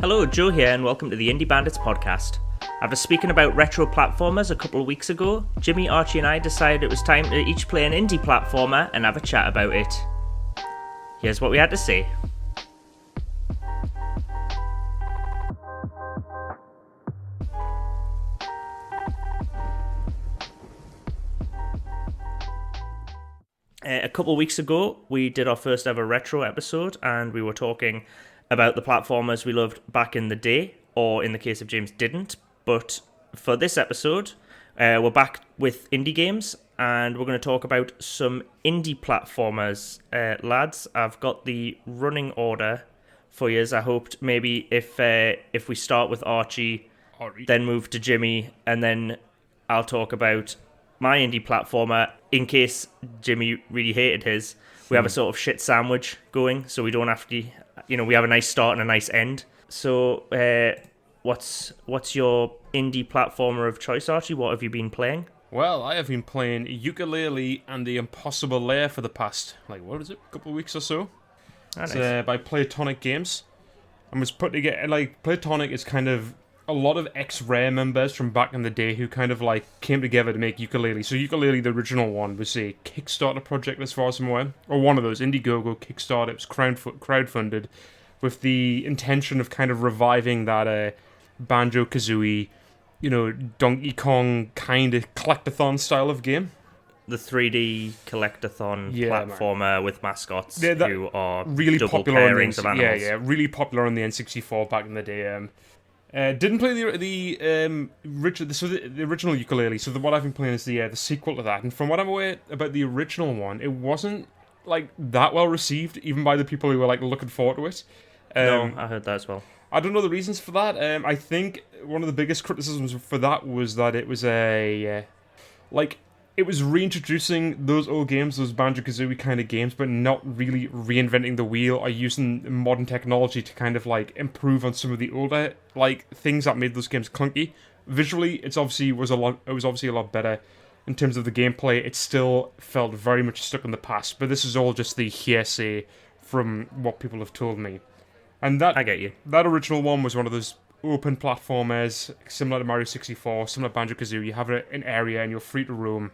Hello, Joe here, and welcome to the Indie Bandits podcast. After speaking about retro platformers a couple of weeks ago, Jimmy, Archie, and I decided it was time to each play an indie platformer and have a chat about it. Here's what we had to say. A couple of weeks ago, we did our first ever retro episode, and we were talking about the platformers we loved back in the day, or in the case of James, didn't. But for this episode, we're back with indie games, and we're going to talk about some indie platformers. Lads, I've got the running order for you. I hoped maybe if we start with Archie, then move to Jimmy, and then I'll talk about my indie platformer, in case Jimmy really hated his. We have a sort of shit sandwich going, so we don't have to, we have a nice start and a nice end. So, what's your indie platformer of choice, Archie? What have you been playing? Well, I have been playing Yooka-Laylee and the Impossible Lair for the past, a couple of weeks or so. It's by Playtonic Games. And was put together, Playtonic is kind of a lot of ex-Rare members from back in the day who kind of came together to make Yooka-Laylee. So Yooka-Laylee, the original one, was a Kickstarter project as far as I'm aware, or one of those Indiegogo Kickstarter. It was crowdfunded with the intention of kind of reviving that Banjo-Kazooie, Donkey Kong kind of collectathon style of game. The 3D collectathon platformer with mascots who are really double popular pairings of animals. Yeah, really popular on the N64 back in the day. Didn't play the original Yooka-Laylee. So what I've been playing is the sequel to that. And from what I'm aware about the original one, it wasn't that well received, even by the people who were looking forward to it. No, I heard that as well. I don't know the reasons for that. I think one of the biggest criticisms for that was that it was it was reintroducing those old games, those Banjo-Kazooie kind of games, but not really reinventing the wheel or using modern technology to kind of improve on some of the older things that made those games clunky. Visually, it was obviously a lot better. In terms of the gameplay, it still felt very much stuck in the past. But this is all just the hearsay from what people have told me. And that, I get you. That original one was one of those open platformers, similar to Mario 64, similar to Banjo-Kazooie. You have an area and you're free to roam.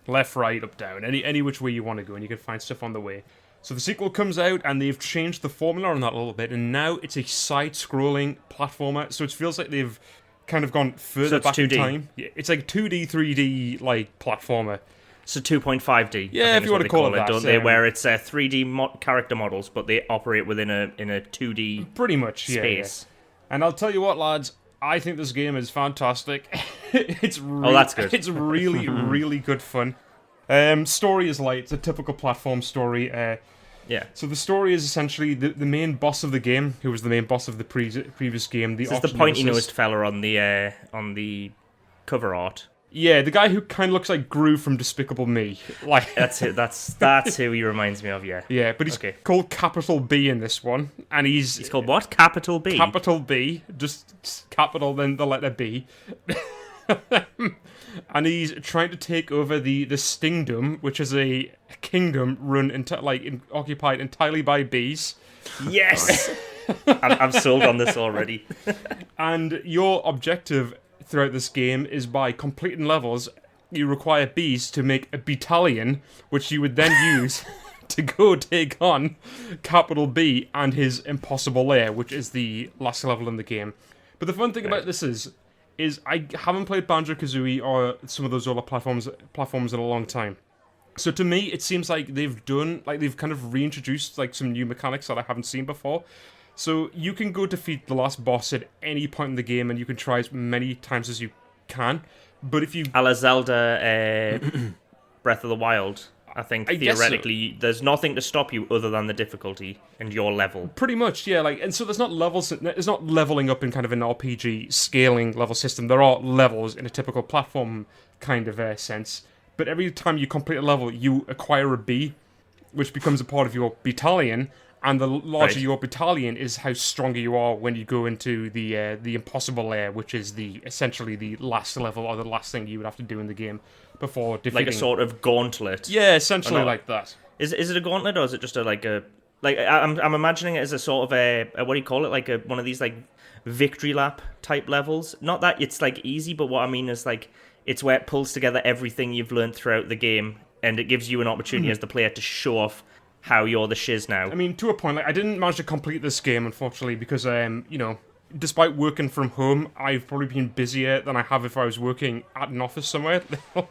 Left, right, up, down, any which way you want to go, and you can find stuff on the way. So the sequel comes out, and they've changed the formula on that a little bit, and now it's a side-scrolling platformer, so it feels like they've kind of gone further back 2D. in time. Yeah, it's 2D, 3D, platformer. So 2.5D. Yeah, if you want to call it that. Don't they? Where it's 3D character models, but they operate within a 2D pretty much space. Yeah. And I'll tell you what, lads, I think this game is fantastic. It's that's good. It's really, really good fun. Story is light. It's a typical platform story. Yeah. So the story is essentially the main boss of the game, who was the main boss of the previous game. This is the pointy-nosed fella on the cover art. Yeah, the guy who kind of looks like Gru from Despicable Me. That's it. That's who he reminds me of. Yeah. Yeah, but he's called Capital B in this one, and he's called what? Capital B. Capital B, just capital then the letter B. And he's trying to take over the Stingdom, which is a kingdom run occupied entirely by bees. Yes, I'm sold on this already. And your objective throughout this game is by completing levels, you require bees to make a battalion, which you would then use to go take on Capital B and his Impossible Lair, which is the last level in the game. But the fun thing about this is I haven't played Banjo-Kazooie or some of those other platforms in a long time. So to me, it seems like they've kind of reintroduced some new mechanics that I haven't seen before. So you can go defeat the last boss at any point in the game, and you can try as many times as you can. But if you... A la Zelda Breath of the Wild, I think theoretically there's nothing to stop you other than the difficulty and your level. Pretty much, yeah. And so there's not levels. It's not leveling up in kind of an RPG scaling level system. There are levels in a typical platform kind of sense. But every time you complete a level, you acquire a bee, which becomes a part of your battalion. And the larger your battalion is how stronger you are when you go into the Impossible Lair, which is essentially the last level or the last thing you would have to do in the game before defeating. Like a sort of gauntlet. Yeah, essentially like that. Is it a gauntlet, or is it just I'm imagining it as a sort of a what do you call it? Like one of these victory lap type levels. Not that it's like easy, but what I mean is like it's where it pulls together everything you've learned throughout the game, and it gives you an opportunity as the player to show off how you're the shiz now. I mean, to a point, like I didn't manage to complete this game, unfortunately, because despite working from home, I've probably been busier than I have if I was working at an office somewhere.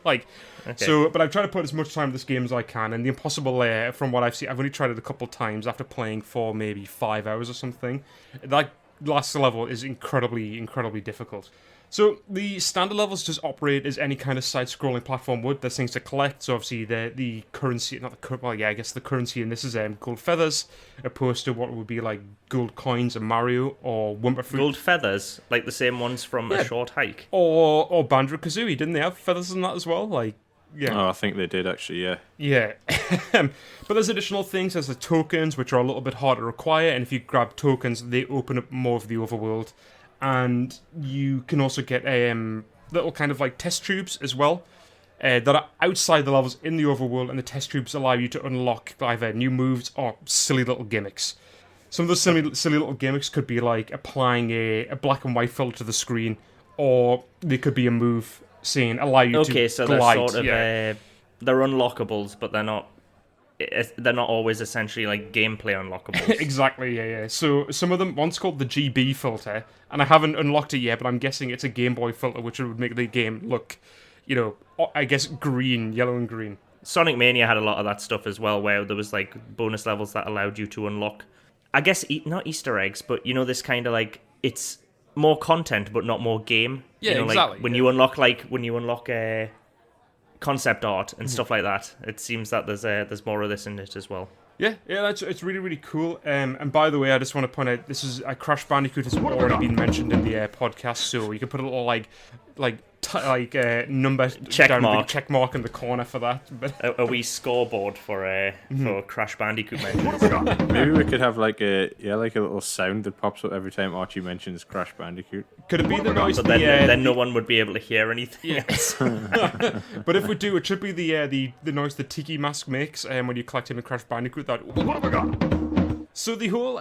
Like, Okay. so, but I've tried to put as much time in this game as I can. And the Impossible Lair, from what I've seen, I've only tried it a couple of times after playing for maybe 5 hours or something. That last level is incredibly, incredibly difficult. So the standard levels just operate as any kind of side-scrolling platform would. There's things to collect. So obviously the currency, I guess the currency in this is gold feathers, opposed to what would be like gold coins in Mario or Wumpa Fruit. Gold feathers, like the same ones from A Short Hike. Or Banjo-Kazooie, didn't they have feathers in that as well? Like, yeah. Oh, I think they did actually, yeah. Yeah. But there's additional things. There's the tokens, which are a little bit harder to acquire, and if you grab tokens, they open up more of the overworld. And you can also get little kind of like test tubes as well that are outside the levels in the overworld, and the test tubes allow you to unlock either new moves or silly little gimmicks. Some of those silly little gimmicks could be like applying a black and white filter to the screen, or they could be a move saying allow you to glide. Okay, so they're sort of they're unlockables, but they're not always essentially like gameplay unlockables. Exactly, yeah. So some of them, one's called the GB filter, and I haven't unlocked it yet, but I'm guessing it's a Game Boy filter, which would make the game look, I guess yellow and green. Sonic Mania had a lot of that stuff as well, where there was like bonus levels that allowed you to unlock, I guess, not Easter eggs, but this kind of like, it's more content but not more game. Yeah, exactly. Like when you unlock concept art and stuff like that, it seems that there's more of this in it as well. Yeah, it's really, really cool. And by the way, I just want to point out, this is Crash Bandicoot has already been mentioned in the podcast, so you can put a little number Check mark in the corner for that. But a wee scoreboard for Crash Bandicoot mentions. Maybe we could have like a little sound that pops up every time Archie mentions Crash Bandicoot. Could it be the noise? But then no one would be able to hear anything else. But if we do, it should be the noise the Tiki Mask makes when you collect him in Crash Bandicoot. That what have I got? So the whole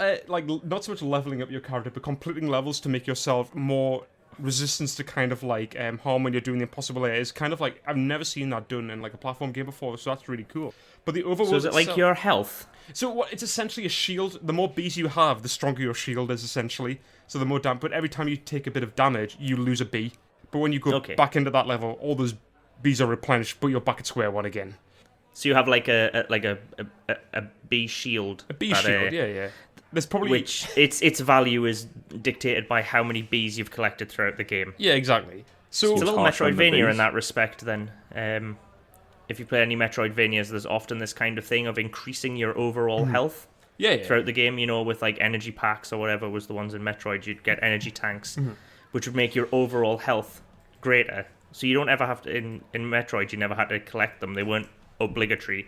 not so much leveling up your character, but completing levels to make yourself more resistance to kind of like harm when you're doing the Impossible Lair is kind of like, I've never seen that done in like a platform game before, so that's really cool. But the overworld So is it like your health? So it's essentially a shield. The more bees you have, the stronger your shield is essentially. So the more damage, but every time you take a bit of damage, you lose a bee. But when you go back into that level, all those bees are replenished, but you're back at square one again. So you have like a bee shield. A bee shield, yeah. There's probably which its value is dictated by how many bees you've collected throughout the game. Yeah, exactly. So it's a little Metroidvania in that respect. Then, if you play any Metroidvanias, there's often this kind of thing of increasing your overall health. Yeah. Throughout the game, with like energy packs or whatever was the ones in Metroid, you'd get energy tanks, which would make your overall health greater. So you don't ever have to in Metroid. You never had to collect them; they weren't obligatory.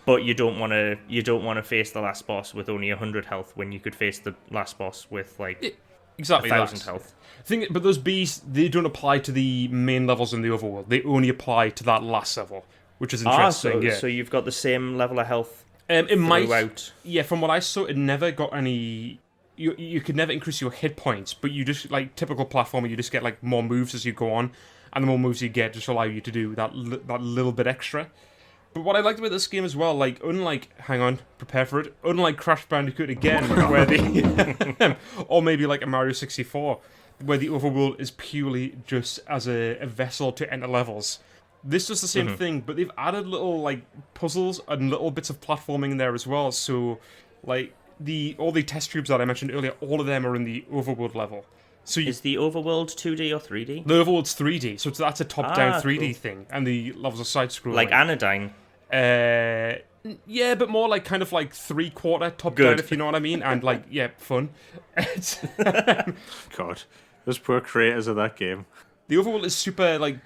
But you don't want to face the last boss with only 100 health when you could face the last boss with like exactly 1,000 health. But those bees, they don't apply to the main levels in the overworld. They only apply to that last level, which is interesting. So you've got the same level of health. It might. Throughout. Yeah, from what I saw, it never got any. You could never increase your hit points, but you just like typical platformer. You just get like more moves as you go on, and the more moves you get, just allow you to do that little bit extra. But what I liked about this game as well, like, prepare for it. Unlike Crash Bandicoot again, where or maybe like a Mario 64, where the overworld is purely just as a vessel to enter levels. This does the same thing, but they've added little like puzzles and little bits of platforming in there as well. So, like all the test tubes that I mentioned earlier, all of them are in the overworld level. So is the overworld 2D or 3D? The overworld's 3D, so that's a top-down 3D thing, and the levels are side-scrolling. Like Anodyne? Yeah, but more like kind of like three-quarter top-down, if you know what I mean, and like, fun. God, those poor creators of that game. The overworld is super, like,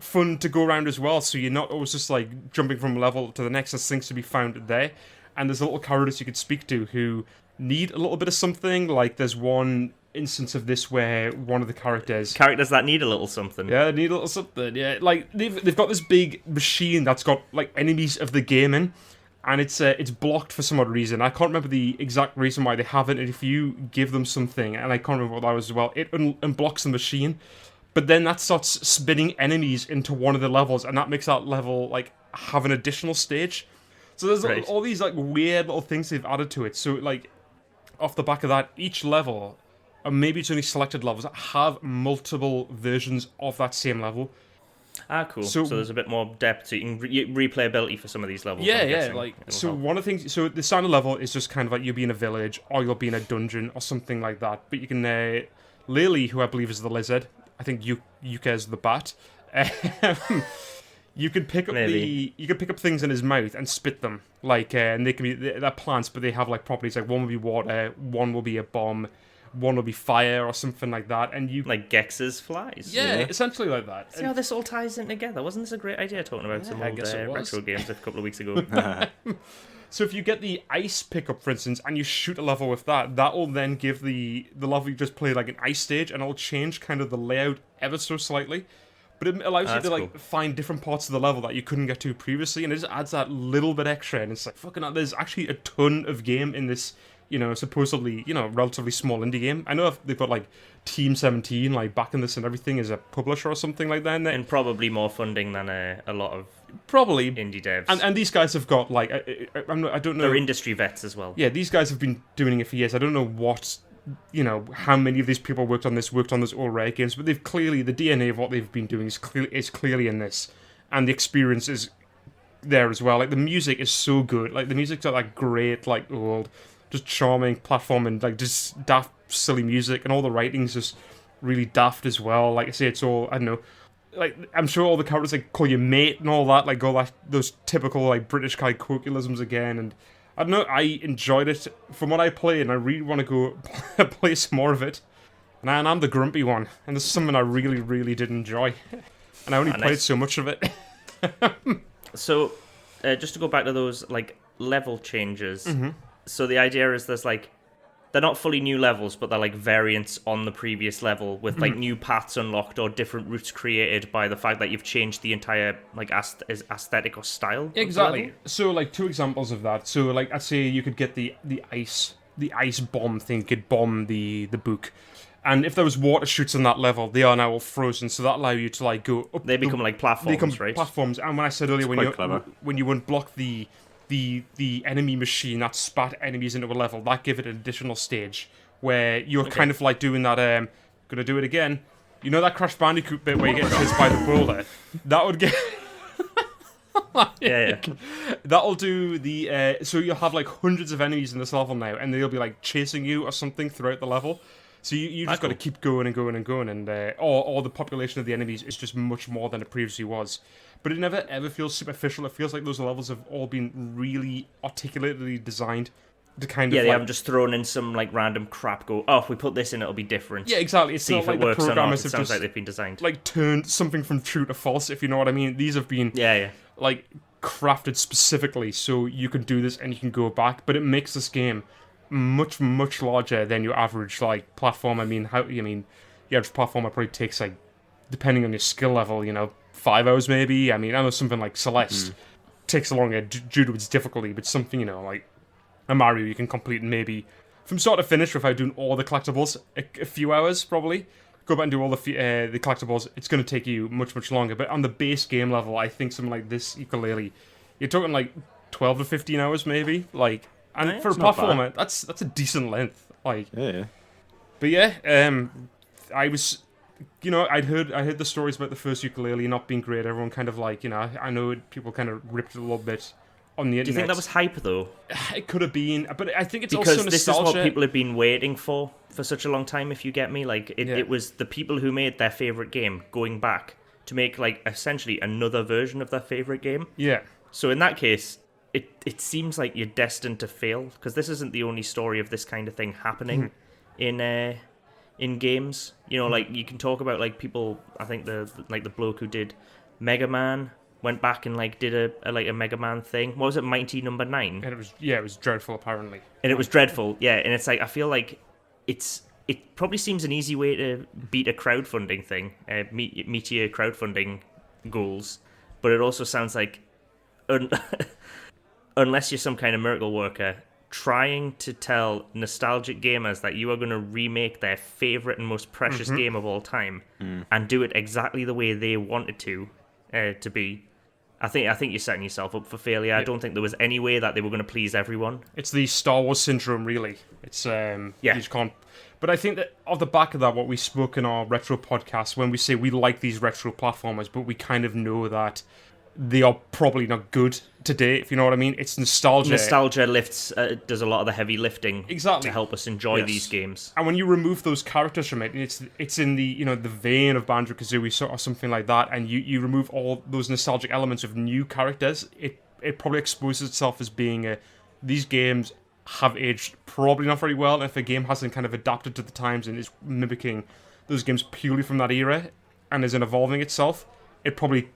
fun to go around as well, so you're not always just like jumping from level to the next. There's things to be found there, and there's little characters you could speak to who need a little bit of something. Like there's one instance of this where one of the characters that need a little something. Yeah, need a little something. Yeah, like they've got this big machine that's got like enemies of the game in, and it's blocked for some odd reason. I can't remember the exact reason why they have it. And if you give them something, and I can't remember what that was as well, it unblocks the machine. But then that starts spinning enemies into one of the levels, and that makes that level like have an additional stage. So there's all these like weird little things they've added to it. So like off the back of that, each level, and maybe it's only selected levels, have multiple versions of that same level. Ah, cool. So there's a bit more depth, so you can replayability for some of these levels. Yeah. Like, so one of the things, so the standard level is just kind of like you'll be in a village, or you'll be in a dungeon, or something like that. But you can, Laylee, who I believe is the lizard, I think Yooka is the bat. You could pick up things in his mouth and spit them, like, and they can be they're plants, but they have like properties. Like one will be water, one will be a bomb. One will be fire or something like that, and you like Gex's flies. Yeah, essentially like that. See how this all ties in together. Wasn't this a great idea talking about some old retro games a couple of weeks ago? So if you get the ice pickup, for instance, and you shoot a level with that, that will then give the level you just played like an ice stage, and it'll change kind of the layout ever so slightly. But it allows you to like find different parts of the level that you couldn't get to previously, and it just adds that little bit extra. And it's like fucking. There's actually a ton of game in this. Supposedly, relatively small indie game. I know they've got, like, Team 17, like, backing this and everything as a publisher or something like that. And probably more funding than a lot of probably indie devs. And these guys have got, like, I don't know. They're industry vets as well. Yeah, these guys have been doing it for years. I don't know how many of these people worked on those all Rare games, but they've clearly, the DNA of what they've been doing is clearly in this. And the experience is there as well. Like, the music is so good. Like, the music's got that great, like, old... just charming platforming, like just daft, silly music, and all the writing's just really daft as well. Like I say, it's all, I don't know, like I'm sure all the characters like call you mate and all that, like all that, those typical like British kind of colloquialisms again. And I don't know, I enjoyed it from what I played, and I really want to go play some more of it. And I'm the grumpy one, and this is something I really, really did enjoy, and I only played so much of it. So, just to go back to those like level changes. Mm-hmm. So the idea is there's like, they're not fully new levels, but they're like variants on the previous level with like new paths unlocked or different routes created by the fact that you've changed the entire like aesthetic or style. Exactly. So like two examples of that. So like I'd say you could get the ice bomb thing, could bomb the book. And if there was water chutes on that level, they are now all frozen, so that allow you to like go up. They become like platforms, right? Platforms. And when I said earlier, when you unblock the enemy machine that spat enemies into a level, that give it an additional stage where you're kind of like doing that. Gonna do it again. You know that Crash Bandicoot bit where you get chased by the boulder? That would get. Yeah. That'll do the. So you'll have like hundreds of enemies in this level now, and they'll be like chasing you or something throughout the level. So you just got to keep going and going and going, and or the population of the enemies is just much more than it previously was. But it never ever feels superficial. It feels like those levels have all been really articulately designed to kind of. Yeah, they haven't just thrown in some like random crap. Go, oh, if we put this in, it'll be different. Yeah, exactly. It's see not if like it works the or not. programmers It have sounds just like they've been designed. like turned something from true to false. If you know what I mean. These have been like crafted specifically so you can do this and you can go back. But it makes this game much larger than your average like platform. Your average platformer probably takes like, depending on your skill level, 5 hours maybe. I know something like Celeste takes longer due to its difficulty, but something like a Mario you can complete in maybe from start to finish without doing all the collectibles a few hours probably. Go back and do all the collectibles. It's going to take you much longer. But on the base game level, I think something like this Yooka-Laylee, you're talking like 12 to 15 hours maybe. Like. And for a platformer, that's a decent length. Like, yeah. But yeah, I was, I'd heard the stories about the first Yooka-Laylee not being great. Everyone kind of like, I know people kind of ripped it a little bit on the internet. Do you think that was hype though? It could have been, but I think it's because also nostalgia. This is what people have been waiting for such a long time. If you get me, like it was the people who made their favorite game going back to make like essentially another version of their favorite game. Yeah. So in that case. It seems like you're destined to fail because this isn't the only story of this kind of thing happening in games. Like you can talk about like people. I think the bloke who did Mega Man went back and like did a Mega Man thing. What was it, Mighty Number 9? And it was dreadful apparently. And it was dreadful, yeah. And it's like I feel like it probably seems an easy way to beat a crowdfunding thing, meet your crowdfunding goals, but it also sounds like. unless you're some kind of miracle worker, trying to tell nostalgic gamers that you are going to remake their favorite and most precious game of all time and do it exactly the way they want it to be, I think you're setting yourself up for failure. I don't think there was any way that they were going to please everyone. It's the Star Wars syndrome, really. It's you just can't. But I think that off the back of that, what we spoke in our retro podcast, when we say we like these retro platformers, but we kind of know that they are probably not good today, if you know what I mean. It's nostalgia. Nostalgia lifts, does a lot of the heavy lifting exactly to help us enjoy these games. And when you remove those characters from it, it's in the the vein of Banjo-Kazooie or something like that, and you remove all those nostalgic elements of new characters, it probably exposes itself as being these games have aged probably not very well, and if a game hasn't kind of adapted to the times and is mimicking those games purely from that era and isn't evolving itself, it probably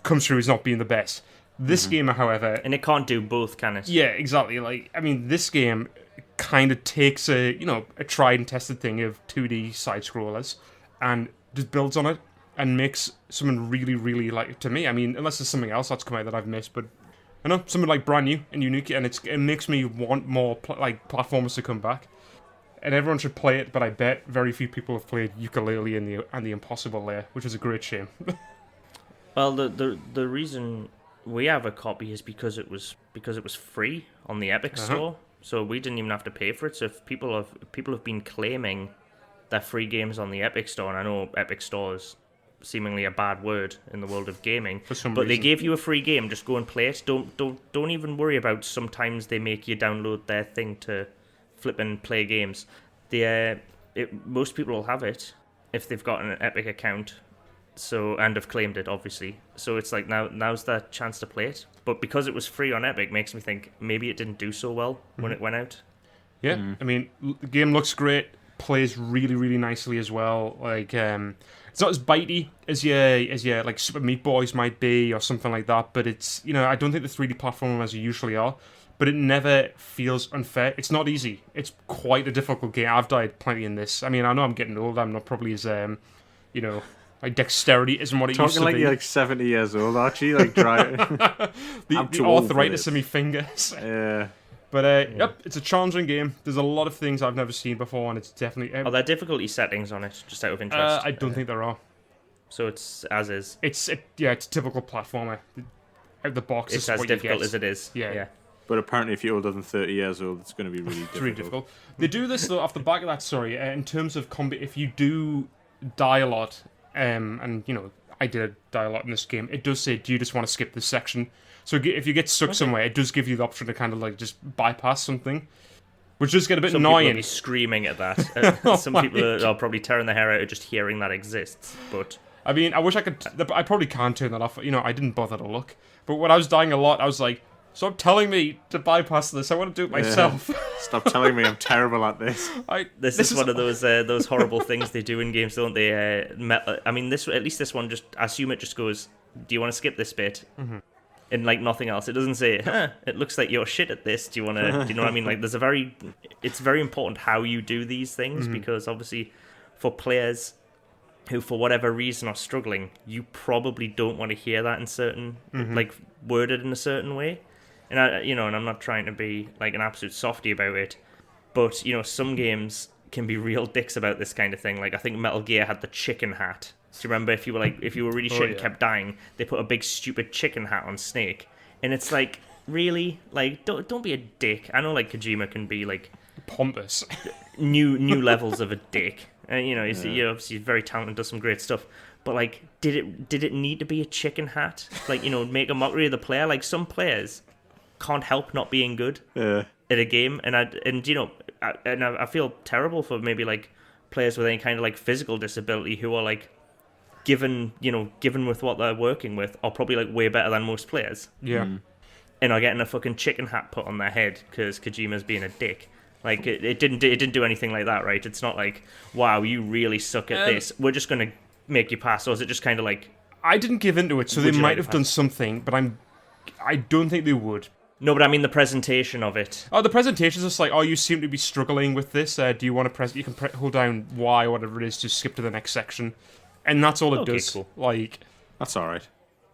comes through as not being the best. This game, however... And it can't do both, can it? Yeah, exactly. This game kind of takes a tried and tested thing of 2D side-scrollers and just builds on it and makes something really, really, to me, unless there's something else that's come out that I've missed, but I know, something brand new and unique, and it makes me want more platformers to come back. And everyone should play it, but I bet very few people have played Yooka-Laylee and the Impossible Lair, which is a great shame. Well, the reason we have a copy is because it was free on the Epic Store, so we didn't even have to pay for it. So if people have been claiming their free games on the Epic Store, and I know Epic Store is seemingly a bad word in the world of gaming, for some but reason. they gave you a free game. Just go and play it. Don't even worry about sometimes they make you download their thing to flip and play games. Most people will have it if they've got an Epic account. And have claimed it, obviously. So it's now's the chance to play it. But because it was free on Epic, makes me think maybe it didn't do so well when it went out. Yeah, the game looks great, plays really, really nicely as well. It's not as bitey as your Super Meat Boys might be or something like that. But it's I don't think the 3D platformers usually are. But it never feels unfair. It's not easy. It's quite a difficult game. I've died plenty in this. I know I'm getting old. I'm not probably as my dexterity isn't what it used to be. Talking you're 70 years old, Archie. The arthritis in my fingers. Yeah. But, it's a challenging game. There's a lot of things I've never seen before, and it's definitely... Are there difficulty settings on it, just out of interest? I don't think there are. So it's as is? It's a typical platformer. Out the box, it's as difficult as it is. Yeah. But apparently if you're older than 30 years old, it's going to be really difficult. It's really difficult. They do this, though, off the back of that, in terms of combat, if you do die a lot... I did die a lot in this game. It does say, do you just want to skip this section? So if you get stuck somewhere, it does give you the option to kind of just bypass something, which does get a bit annoying. Some people will be screaming at that. Some people are probably tearing their hair out just hearing that exists. But I wish I could. I probably can't turn that off. I didn't bother to look. But when I was dying a lot, I was like, stop telling me to bypass this. I want to do it myself. Stop telling me I'm terrible at this. This is one of those horrible things they do in games, don't they? This one, just assume it just goes, do you want to skip this bit? Mm-hmm. And nothing else. It doesn't say, it looks like you're shit at this. Do you know what I mean? It's very important how you do these things, because obviously for players who for whatever reason are struggling, you probably don't want to hear that in certain, worded in a certain way. And and I'm not trying to be an absolute softie about it, but some games can be real dicks about this kind of thing. I think Metal Gear had the chicken hat. Do you remember if you were really shit and kept dying, they put a big stupid chicken hat on Snake, and it's really don't be a dick. I know Kojima can be pompous, new levels of a dick, and obviously he's very talented, does some great stuff. But did it need to be a chicken hat? Make a mockery of the player. Some players can't help not being good at a game, and I feel terrible for maybe players with any kind of physical disability who are given with what they're working with are probably way better than most players. Yeah. And are getting a fucking chicken hat put on their head because Kojima's being a dick. It didn't do anything like that, right? It's not wow, you really suck at this, we're just gonna make you pass. Or is it just kind of I didn't give into it, so they might have done something, but I don't think they would. No, but I mean the presentation of it. Oh, the presentation's just you seem to be struggling with this. Do you want to press... You can hold down Y or whatever it is to skip to the next section. And that's all it does. Cool. That's alright.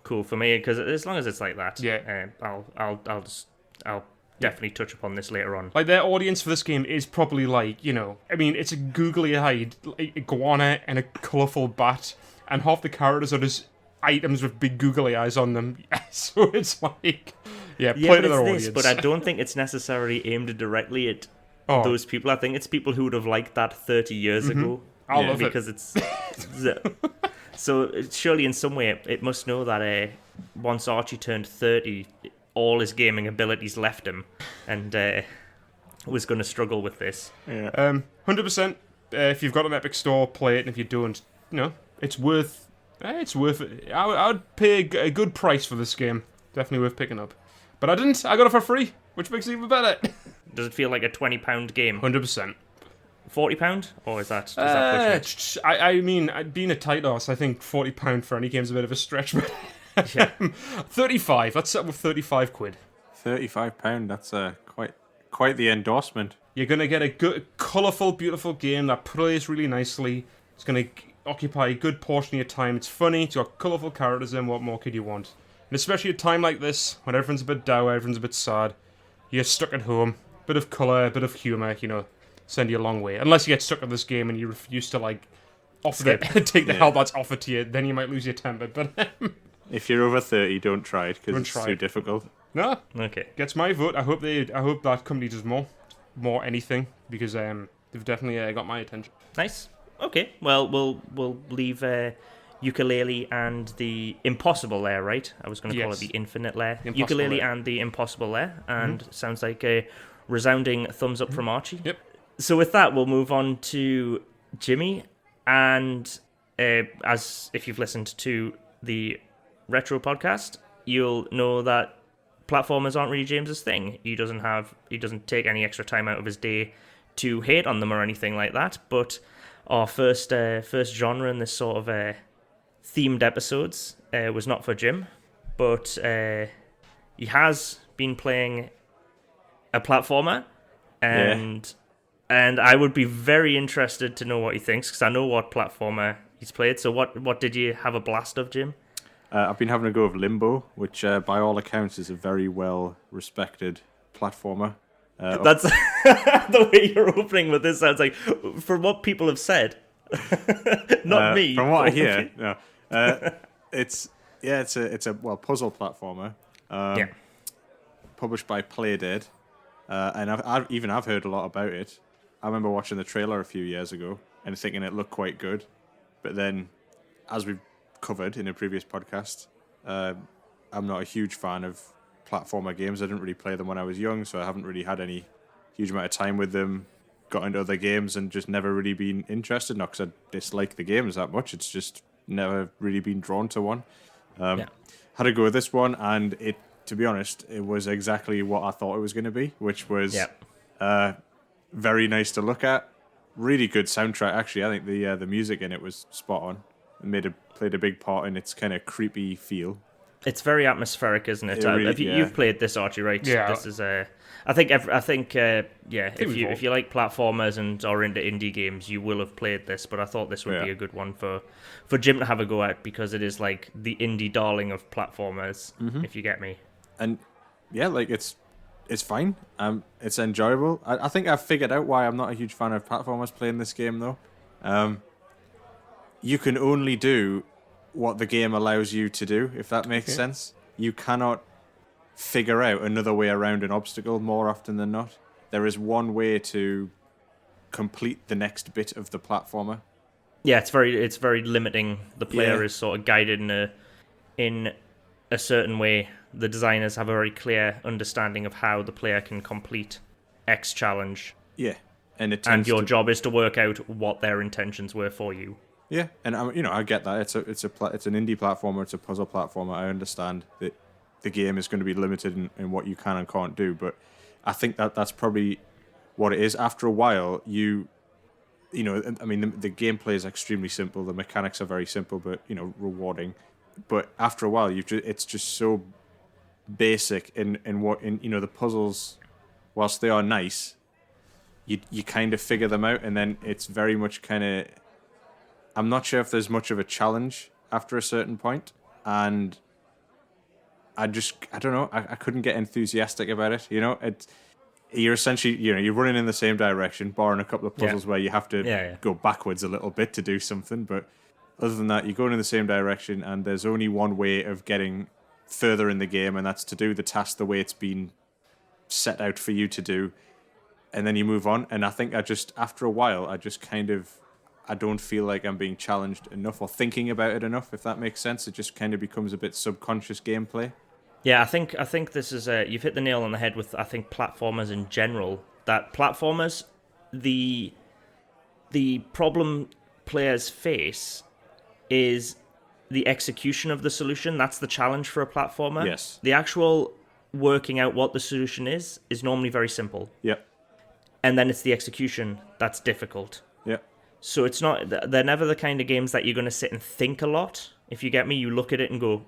Cool for me, because as long as it's like that, yeah. I'll just I'll definitely touch upon this later on. Like, their audience for this game is probably like, I mean, it's a googly-eyed iguana and a colourful bat, and half the characters are just items with big googly eyes on them. So it's like, play but to their it's audience. this, but I don't think it's necessarily aimed directly at those people. I think it's people who would have liked that 30 years ago. I love it. Because it's... So surely in some way it must know that once Archie turned 30, all his gaming abilities left him, and was going to struggle with this. Yeah. 100%. If you've got an Epic Store, play it. And if you don't, it's worth. It's worth it. I would pay a good price for this game. Definitely worth picking up. But I didn't. I got it for free, which makes it even better. Does it feel like a £20 game? 100%. £40, or is that pushing it? I mean, being a tight ass, I think £40 for any game is a bit of a stretch. But Yeah. 35. Let's set with 35 quid. £35. That's quite the endorsement. You're gonna get a good, colourful, beautiful game that plays really nicely. It's gonna occupy a good portion of your time. It's funny. It's got colourful characters in. What more could you want? And especially at a time like this, when everyone's a bit dour, everyone's a bit sad, you're stuck at home. Bit of colour, a bit of humour, send you a long way. Unless you get stuck with this game and you refuse to take the help that's offered to you, then you might lose your temper. But if you're over 30, don't try it because it's too difficult. No, Okay. gets my vote. I hope that company does more anything, because they've definitely got my attention. Nice. Okay. Well, we'll leave Yooka-Laylee and the Impossible Lair, right? I was going to call it the Infinite Lair. Yooka-Laylee and the Impossible Lair, and sounds like a resounding thumbs up from Archie. Yep. So with that, we'll move on to Jimmy, and as if you've listened to the Retro podcast, you'll know that platformers aren't really James's thing. He doesn't take any extra time out of his day to hate on them or anything like that. But our first genre in this sort of themed episodes was not for Jim, but he has been playing a platformer, and I would be very interested to know what he thinks, because I know what platformer he's played. So what did you have a blast of, Jim? I've been having a go of Limbo, which by all accounts is a very well respected platformer. That's the way you're opening with this sounds like, for what people have said. Not me. From what I hear, no. It's a puzzle platformer. Published by Playdead, and I've heard a lot about it. I remember watching the trailer a few years ago and thinking it looked quite good, but then, as we've covered in a previous podcast, I'm not a huge fan of platformer games. I didn't really play them when I was young, so I haven't really had any huge amount of time with them. Got into other games and just never really been interested, not because I dislike the games that much, it's just never really been drawn to one. Had to go with this one, and to be honest, it was exactly what I thought it was going to be, which was very nice to look at. Really good soundtrack, actually. I think the music in it was spot on. It played a big part in its kind of creepy feel. It's very atmospheric, isn't it? You've played this, Archie, right? Yeah. This is I think if you like platformers and are into indie games, you will have played this. But I thought this would be a good one for Jim to have a go at, because it is like the indie darling of platformers, if you get me. And it's fine. It's enjoyable. I think I've figured out why I'm not a huge fan of platformers playing this game, though. You can only do what the game allows you to do, if that makes sense. You cannot figure out another way around an obstacle more often than not. There is one way to complete the next bit of the platformer. Yeah, it's very limiting. The player is sort of guided in a certain way. The designers have a very clear understanding of how the player can complete X challenge. Yeah, and your job is to work out what their intentions were for you. Yeah, and I get that. It's an indie platformer. It's a puzzle platformer. I understand that the game is going to be limited in what you can and can't do, but I think that's probably what it is. After a while, the gameplay is extremely simple. The mechanics are very simple, but rewarding. But after a while, it's just so basic in the puzzles. Whilst they are nice, you kind of figure them out, and then it's very much kind of. I'm not sure if there's much of a challenge after a certain point, and I don't know. I couldn't get enthusiastic about it. You know, you're essentially, you're running in the same direction, barring a couple of puzzles where you have to go backwards a little bit to do something. But other than that, you're going in the same direction, and there's only one way of getting further in the game, and that's to do the task the way it's been set out for you to do, and then you move on. And I think after a while, I don't feel like I'm being challenged enough or thinking about it enough, if that makes sense. It just kind of becomes a bit subconscious gameplay. Yeah, I think this is you've hit the nail on the head with, I think, platformers in general. That platformers, the problem players face is the execution of the solution. That's the challenge for a platformer. Yes. The actual working out what the solution is normally very simple. Yep. And then it's the execution that's difficult. Yep. So it's not, they're never the kind of games that you're going to sit and think a lot. If you get me, you look at it and go,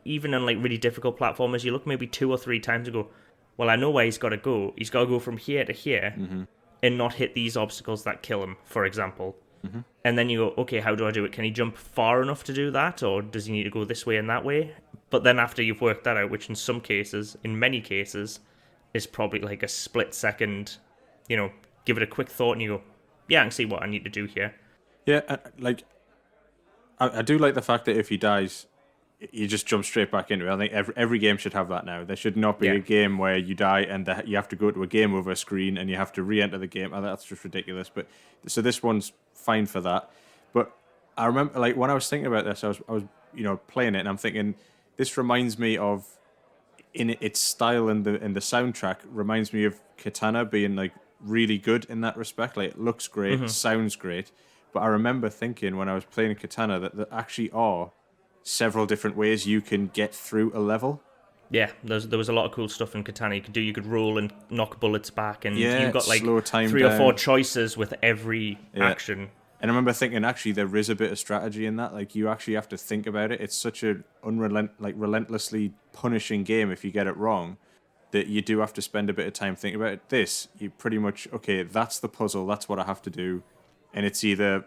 even on like really difficult platformers, you look maybe 2 or 3 times and go, well, I know where he's got to go. He's got to go from here to here and not hit these obstacles that kill him, for example. Mm-hmm. And then you go, okay, how do I do it? Can he jump far enough to do that? Or does he need to go this way and that way? But then after you've worked that out, which in many cases, is probably like a split second, give it a quick thought and you go, yeah, I can see what I need to do here. Yeah, I do like the fact that if he dies, you just jump straight back into it. I think every game should have that now. There should not be a game where you die and you have to go to a game over screen and you have to re-enter the game. That's just ridiculous. But so this one's fine for that. But I remember, like, when I was thinking about this, I was playing it and I'm thinking, this reminds me of, in its style and the soundtrack, reminds me of Katana being like really good in that respect. Like, it looks great, sounds great. But I remember thinking when I was playing Katana that there actually are several different ways you can get through a level. Yeah, there was a lot of cool stuff in Katana. You could roll and knock bullets back, and you've got like slow time 3 down. or 4 choices with every action. And I remember thinking, actually, there is a bit of strategy in that. Like, you actually have to think about it. It's such a relentlessly punishing game if you get it wrong, that you do have to spend a bit of time thinking about it. This, you pretty much, okay, that's the puzzle, that's what I have to do, and it's either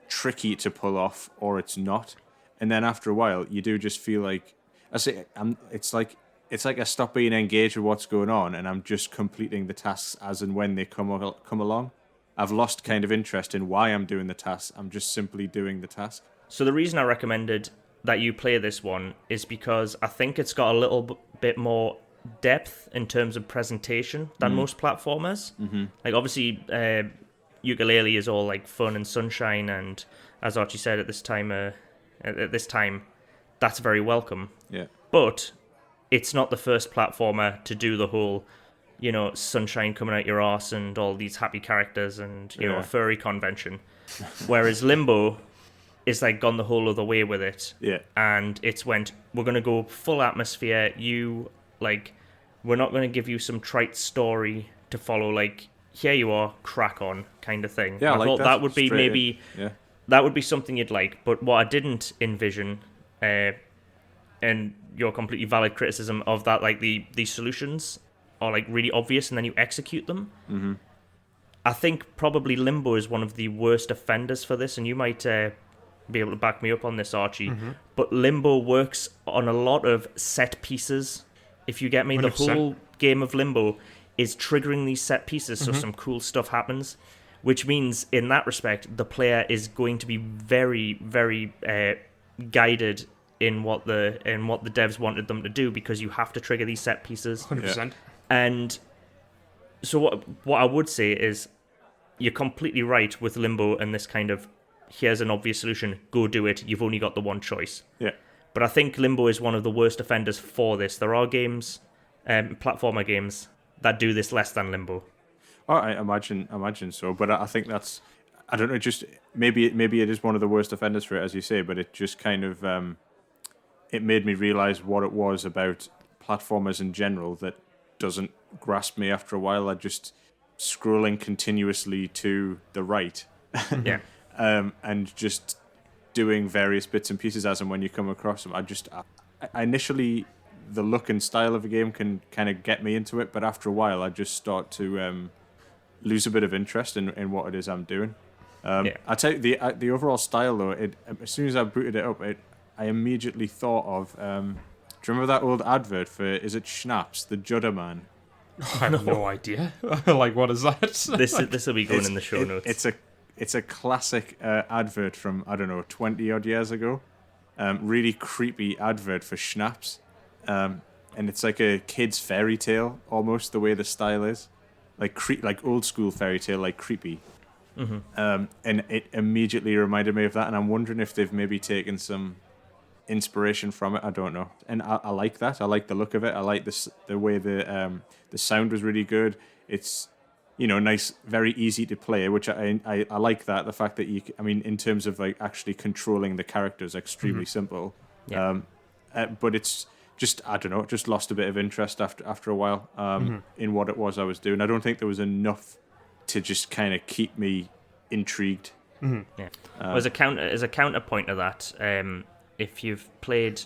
tricky to pull off or it's not. And then after a while, you do just feel like, it's like I stop being engaged with what's going on, and I'm just completing the tasks as and when they come along. I've lost kind of interest in why I'm doing the task. I'm just simply doing the task. So the reason I recommended that you play this one is because I think it's got a little bit more depth in terms of presentation than most platformers. Mm-hmm. Like, obviously, Yooka-Laylee is all like fun and sunshine, and as Archie said, at this time, that's very welcome. Yeah. But it's not the first platformer to do the whole, sunshine coming out your arse and all these happy characters and, a furry convention. Whereas Limbo is like gone the whole other way with it. Yeah. And we're going to go full atmosphere. We're not going to give you some trite story to follow, like, here you are, crack on kind of thing. Yeah, I thought that would be maybe... Yeah. That would be something you'd like, but what I didn't envision, and your completely valid criticism of that, like these solutions are like really obvious and then you execute them. Mm-hmm. I think probably Limbo is one of the worst offenders for this, and you might be able to back me up on this, Archie. Mm-hmm. But Limbo works on a lot of set pieces. If you get me, 100%. The whole game of Limbo is triggering these set pieces, so some cool stuff happens. Which means, in that respect, the player is going to be very, very guided in what the devs wanted them to do, because you have to trigger these set pieces. 100%. And so what I would say is, you're completely right with Limbo and this kind of, here's an obvious solution, go do it, you've only got the one choice. Yeah. But I think Limbo is one of the worst offenders for this. There are games, platformer games, that do this less than Limbo. Oh, I imagine so, but I think that's, I don't know, just maybe it is one of the worst offenders for it, as you say, but it just kind of it made me realize what it was about platformers in general that doesn't grasp me after a while. I just scrolling continuously to the right, yeah, and just doing various bits and pieces as and when you come across them. I initially, the look and style of a game can kind of get me into it, but after a while, I just start to lose a bit of interest in what it is I'm doing. I tell you, the overall style though, as soon as I booted it up, I immediately thought of Do you remember that old advert for, is it Schnapps, the Judder Man? I have no idea. Like, what is that? This will be going in the show notes. It's a classic advert from, I don't know, 20 odd years ago. Really creepy advert for Schnapps. And it's like a kid's fairy tale, almost, the way the style is. Like old school fairy tale, like creepy. Mm-hmm. And it immediately reminded me of that, and I'm wondering if they've maybe taken some inspiration from it. I don't know. And I like that. I like the look of it. I like the way the sound was really good. It's, nice, very easy to play, which I like that. The fact that in terms of like actually controlling the characters, extremely simple. Yeah. But it's just, I don't know, just lost a bit of interest after a while in what it was I was doing. I don't think there was enough to just kind of keep me intrigued. Yeah. Well, as a counterpoint to that, if you've played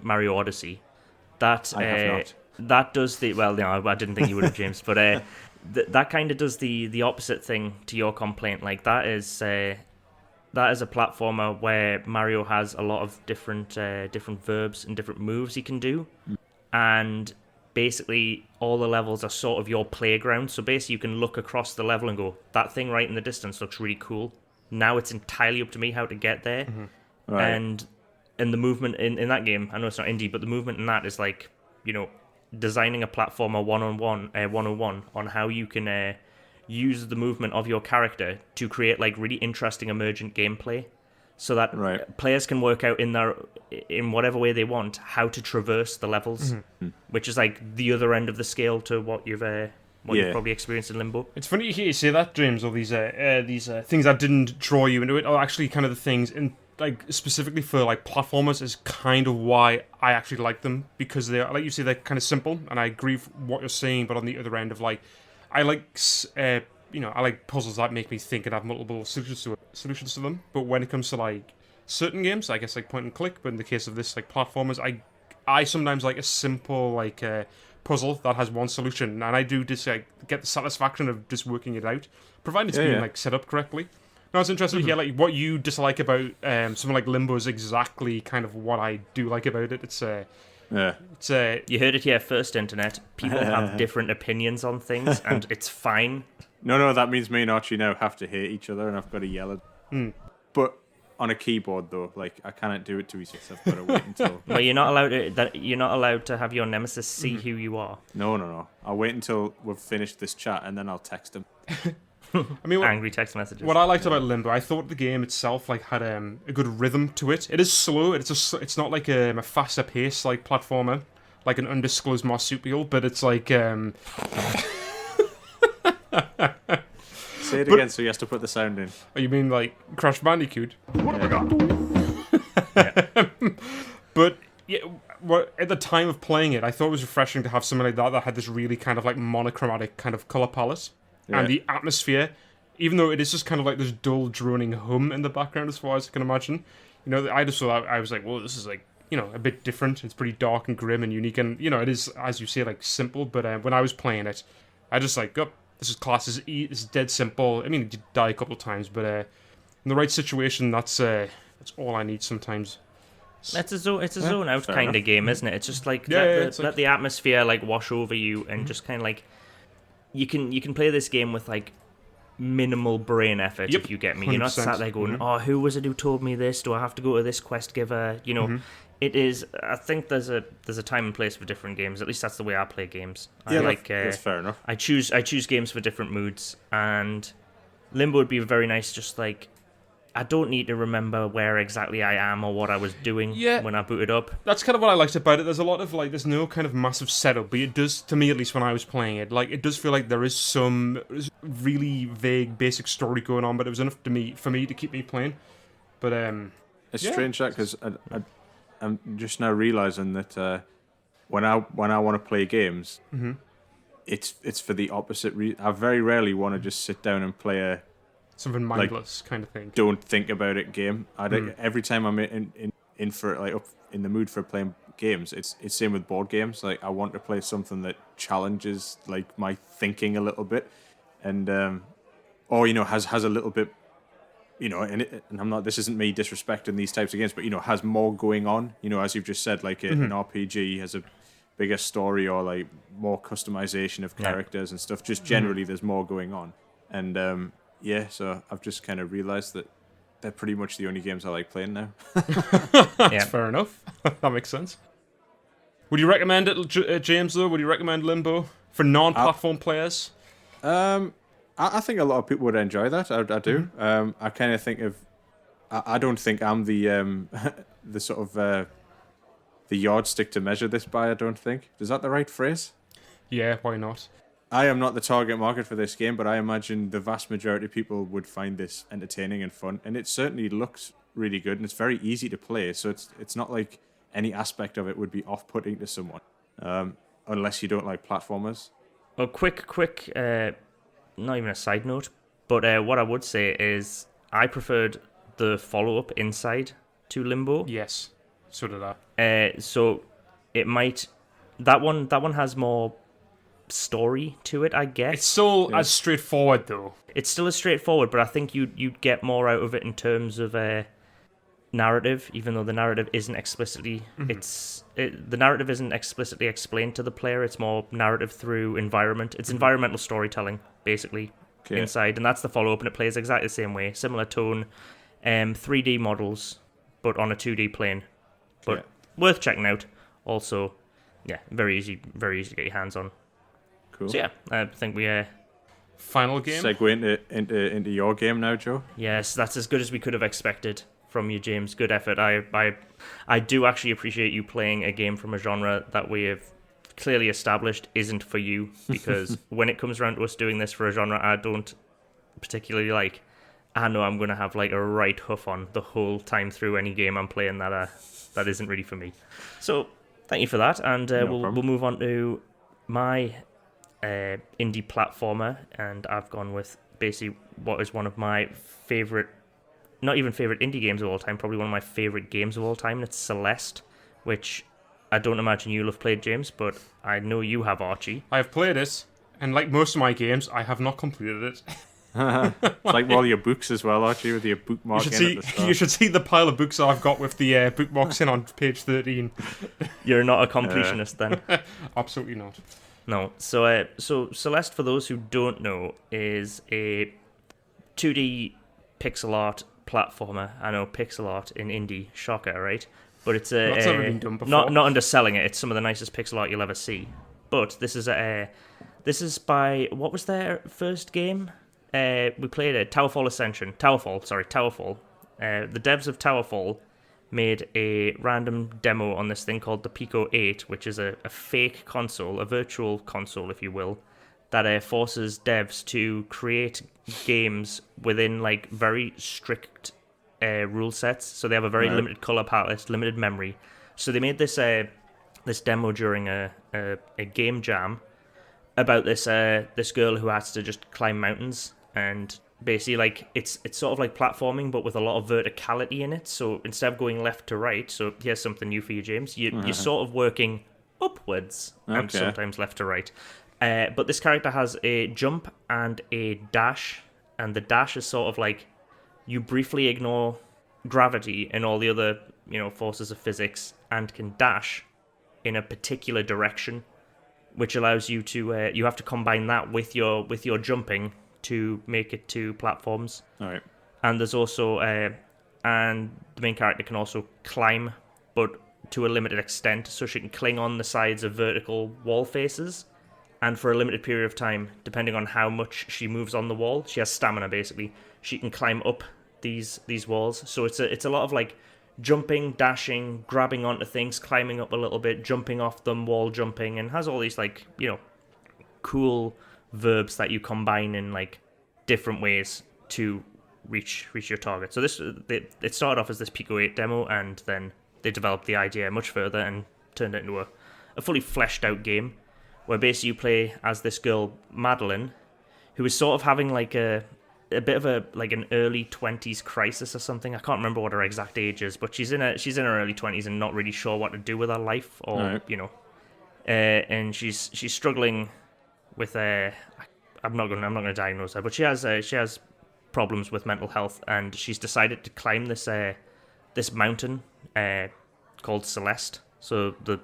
Mario Odyssey, that I have not. that does the I didn't think you would have, James, but that kind of does the opposite thing to your complaint. Like that is a platformer where Mario has a lot of different verbs and different moves he can do, and basically all the levels are sort of your playground. So basically you can look across the level and go, that thing right in the distance looks really cool. Now it's entirely up to me how to get there. Right. And the movement in that game, I know it's not indie, but the movement in that is like, designing a platformer 101 on how you can use the movement of your character to create like really interesting emergent gameplay, so that players can work out in whatever way they want how to traverse the levels, which is like the other end of the scale to what you've probably experienced in Limbo. It's funny to hear you say that, James. All these things that didn't draw you into it are actually kind of the things in, like, specifically for like platformers is kind of why I actually like them, because they're, like you say, they're kind of simple, and I agree with what you're saying. But on the other end of like, I like I like puzzles that make me think and have multiple solutions to them. But when it comes to like certain games, I guess like point and click, but in the case of this, like platformers, I sometimes like a simple like puzzle that has one solution, and I do just like get the satisfaction of just working it out, provided it's being like set up correctly. No, it's interesting to hear like what you dislike about something like Limbo is exactly kind of what I do like about it. It's you heard it here first, Internet. People have different opinions on things, and it's fine. No, that means me and Archie now have to hate each other, and I've got to yell at. But on a keyboard though, like I cannot do it to each other. I've got to wait until. Well, you're not allowed to have your nemesis see who you are. No. I'll wait until we've finished this chat, and then I'll text him. I mean, angry text messages. What I liked about Limbo, I thought the game itself like had a good rhythm to it. It is slow. It's not like a faster pace like platformer, like an undisclosed marsupial, but it's like. Say it again, so he has to put the sound in. Oh, you mean like Crash Bandicoot? What have I got? But yeah, at the time of playing it, I thought it was refreshing to have something like that had this really kind of like monochromatic kind of color palette. And the atmosphere, even though it is just kind of like this dull, droning hum in the background as far as I can imagine, I just thought, I was like, well, this is like, a bit different. It's pretty dark and grim and unique, and, it is, as you say, like, simple, but when I was playing it, I just like, this is class, this is dead simple. I mean, you die a couple of times, but in the right situation, that's all I need sometimes. It's a zone out kind of game, isn't it? It's just like, let the atmosphere, like, wash over you, and just kind of like, you can play this game with like minimal brain effort, if you get me. You're not sat there going, oh, who was it who told me this? Do I have to go to this quest giver? It is. I think there's a time and place for different games. At least that's the way I play games. That's fair enough. I choose games for different moods, and Limbo would be very nice. Just like, I don't need to remember where exactly I am or what I was doing when I booted up. That's kind of what I liked about it. There's a lot of like, there's no kind of massive setup, but it does, to me at least when I was playing it, like it does feel like there is some really vague, basic story going on, but it was enough for me to keep me playing. But it's strange that because I'm just now realizing that when I want to play games, it's for the opposite reason. I very rarely want to just sit down and play something mindless kind of thing. Don't think about it game. Every time I'm in for like up in the mood for playing games, it's same with board games. Like I want to play something that challenges like my thinking a little bit, and or has a little bit and I'm not. This isn't me disrespecting these types of games, but has more going on. As you've just said, like an RPG has a bigger story or like more customization of characters and stuff. Just generally, there's more going on, and so I've just kind of realized that they're pretty much the only games I like playing now. That's fair enough. That makes sense. Would you recommend it, James, though? Would you recommend Limbo for non-platform players? I think a lot of people would enjoy that. I do. I kind of think of. I don't think I'm the the sort of the yardstick to measure this by. I don't think. Is that the right phrase? Yeah, why not? I am not the target market for this game, but I imagine the vast majority of people would find this entertaining and fun, and it certainly looks really good, and it's very easy to play. So it's not like any aspect of it would be off-putting to someone, unless you don't like platformers. Well, quick, not even a side note, but what I would say is I preferred the follow-up Inside to Limbo. Yes, so did I. So it might that one has more story to it, I guess. It's still as straightforward, though. It's still as straightforward, but I think you'd get more out of it in terms of narrative, even though the narrative isn't explicitly the narrative isn't explicitly explained to the player. It's more narrative through environment. It's environmental storytelling, basically, Inside, and that's the follow-up, and it plays exactly the same way. Similar tone, 3D models, but on a 2D plane. But worth checking out. Also, very easy to get your hands on. Cool. So I think we final game. Segue into your game now, Joe. Yes, that's as good as we could have expected from you, James. Good effort. I do actually appreciate you playing a game from a genre that we have clearly established isn't for you, because when it comes around to us doing this for a genre I don't particularly like, I know I'm going to have like a right huff on the whole time through any game I'm playing that isn't really for me. So thank you for that, and we'll move on to my indie platformer, and I've gone with basically what is one of my favorite, not even favorite indie games of all time, probably one of my favorite games of all time, and it's Celeste, which I don't imagine you'll have played, James, but I know you have, Archie. I have played it, and like most of my games, I have not completed it. Like all your books as well, Archie, with your bookmark you should see the pile of books I've got with the bookmarks in on page 13. You're not a completionist then? Absolutely not. No. So Celeste, for those who don't know, is a 2D pixel art platformer. I know, pixel art in indie, shocker, right? But it's That's never been done before. not underselling it. It's some of the nicest pixel art you'll ever see. But this is by, what was their first game? We played it, Towerfall. The devs of Towerfall made a random demo on this thing called the Pico 8, which is a fake console, a virtual console, if you will, that forces devs to create games within like very strict rule sets. So they have a very limited color palette, limited memory. So they made this this demo during a game jam about this girl who has to just climb mountains, and basically like it's sort of like platforming but with a lot of verticality in it. So instead of going left to right, so here's something new for you, James, you're sort of working upwards and sometimes left to right. But this character has a jump and a dash, and the dash is sort of like you briefly ignore gravity and all the other forces of physics and can dash in a particular direction, which allows you to you have to combine that with your jumping to make it to platforms. All right. And there's also and the main character can also climb, but to a limited extent, so she can cling on the sides of vertical wall faces, and for a limited period of time, depending on how much she moves on the wall, she has stamina basically, she can climb up these walls. So it's a lot of like jumping, dashing, grabbing onto things, climbing up a little bit, jumping off them, wall jumping, and has all these like cool verbs that you combine in like different ways to reach your target. So it started off as this Pico 8 demo, and then they developed the idea much further and turned it into a fully fleshed out game where basically you play as this girl Madeline, who is sort of having like a bit of an early 20s crisis or something. I can't remember what her exact age is, but she's in her early 20s and not really sure what to do with her life, or and she's struggling with I'm not going to diagnose her, but she has problems with mental health, and she's decided to climb this mountain called Celeste. So the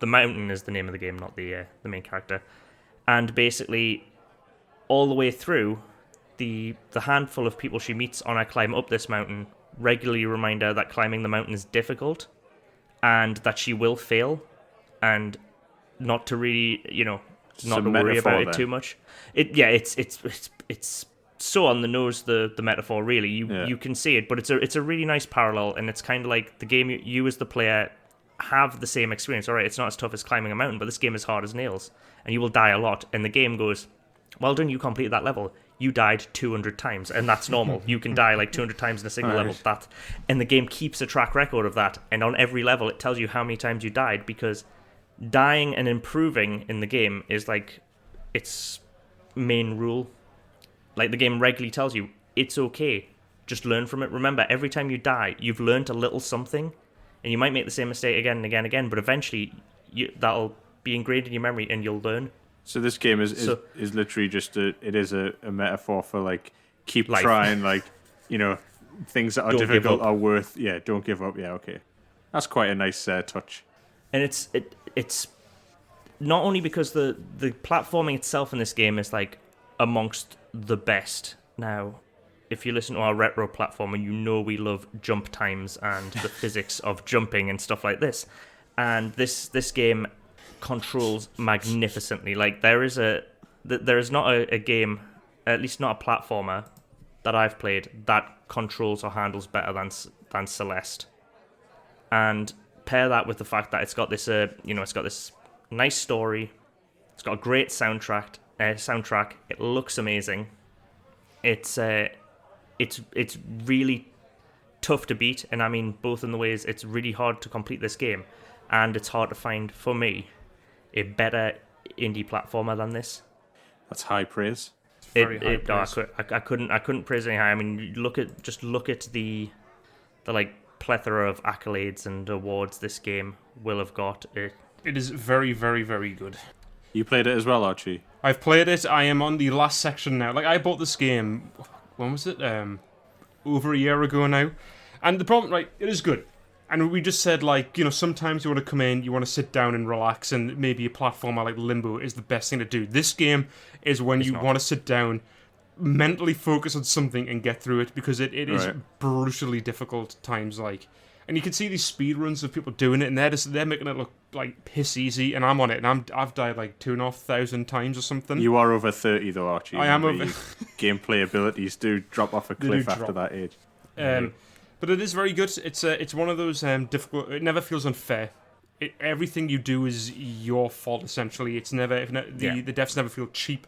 mountain is the name of the game, not the main character. And basically, all the way through, the handful of people she meets on her climb up this mountain regularly remind her that climbing the mountain is difficult, and that she will fail, and not to really, not to worry about it too much. It's so on the nose, the metaphor, really. You can see it, but it's a really nice parallel, and it's kind of like the game you as the player have the same experience. All right, it's not as tough as climbing a mountain, but this game is hard as nails, and you will die a lot. And the game goes, well done, you completed that level. You died 200 times, and that's normal. You can die like 200 times in a single level. And the game keeps a track record of that, and on every level it tells you how many times you died, because dying and improving in the game is like its main rule. Like, the game regularly tells you, it's okay, just learn from it. Remember, every time you die, you've learned a little something, and you might make the same mistake again and again and again, but eventually that'll be ingrained in your memory and you'll learn. So this game is literally just a metaphor for, like, keep life. trying, like, things that are Don't difficult are worth, don't give up, okay. That's quite a nice touch. And it's not only because the platforming itself in this game is, like, amongst the best. Now, if you listen to our retro platformer, you know we love jump times and the physics of jumping and stuff like this. And this game controls magnificently. Like, there is not a game, at least not a platformer, that I've played that controls or handles better than Celeste. And pair that with the fact that it's got this nice story, it's got a great soundtrack. It looks amazing. It's really tough to beat, and I mean both in the ways it's really hard to complete this game, and it's hard to find, for me, a better indie platformer than this. That's high praise. I couldn't praise any higher. I mean, look at the like plethora of accolades and awards this game will have got. It is very, very, very good. You played it as well, Archie? I've played it. I am on the last section now. Like, I bought this game, when was it? Over a year ago now. And the problem, right, it is good. And we just said, like, sometimes you want to come in, you want to sit down and relax, and maybe a platformer like Limbo is the best thing to do. This game is when you want to sit down, mentally focus on something and get through it, because it is brutally difficult at times, like. And you can see these speedruns of people doing it, and they're making it look like piss easy, and I'm on it, and I've died like 2,500 times or something. You are over 30 though, Archie. I am over. Gameplay abilities do drop off a cliff after that age. But it is very good. It's one of those difficult. It never feels unfair. Everything you do is your fault essentially. It's never the deaths never feel cheap,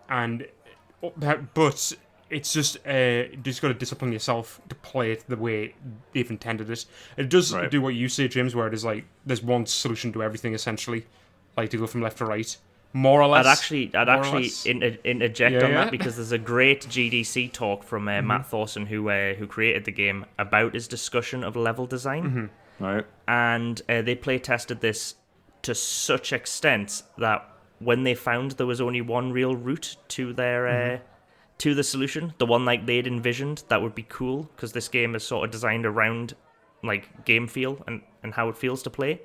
but it's just you just got to discipline yourself to play it the way they've intended it. It does do what you say, James, where it is like there's one solution to everything essentially, like to go from left to right, more or less. I'd actually interject on that, because there's a great GDC talk from Matt Thorson, who created the game, about his discussion of level design. Right. And they play tested this to such extent that when they found there was only one real route to their to the solution, the one like they'd envisioned that would be cool, because this game is sort of designed around like game feel and how it feels to play.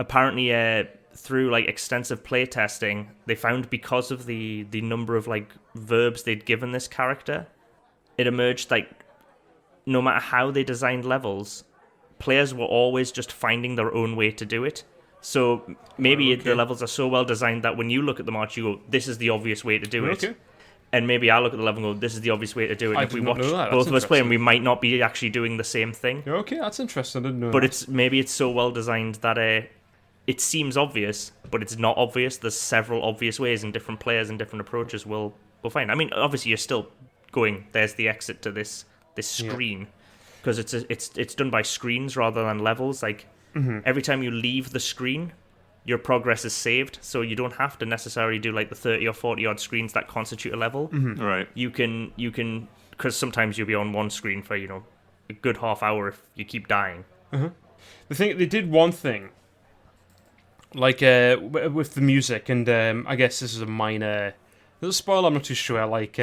Apparently, through like extensive play testing, they found, because of the number of like verbs they'd given this character, it emerged like no matter how they designed levels, players were always just finding their own way to do it. So maybe the levels are so well designed that when you look at the march, you go, this is the obvious way to do it. And maybe I look at the level and go, this is the obvious way to do it. And if we watch both of us play, and we might not be actually doing the same thing. Okay, that's interesting. I didn't know but that. Maybe it's so well designed that it seems obvious, but it's not obvious. There's several obvious ways, and different players and different approaches will find. I mean, obviously you're still going, there's the exit to this screen, because it's done by screens rather than levels. Like every time you leave the screen, your progress is saved, so you don't have to necessarily do like the 30 or 40 odd screens that constitute a level. Right. You can, because sometimes you'll be on one screen for a good half hour if you keep dying. The thing, they did one thing, like with the music, and I guess this is a minor. There's a spoiler, I'm not too sure. Like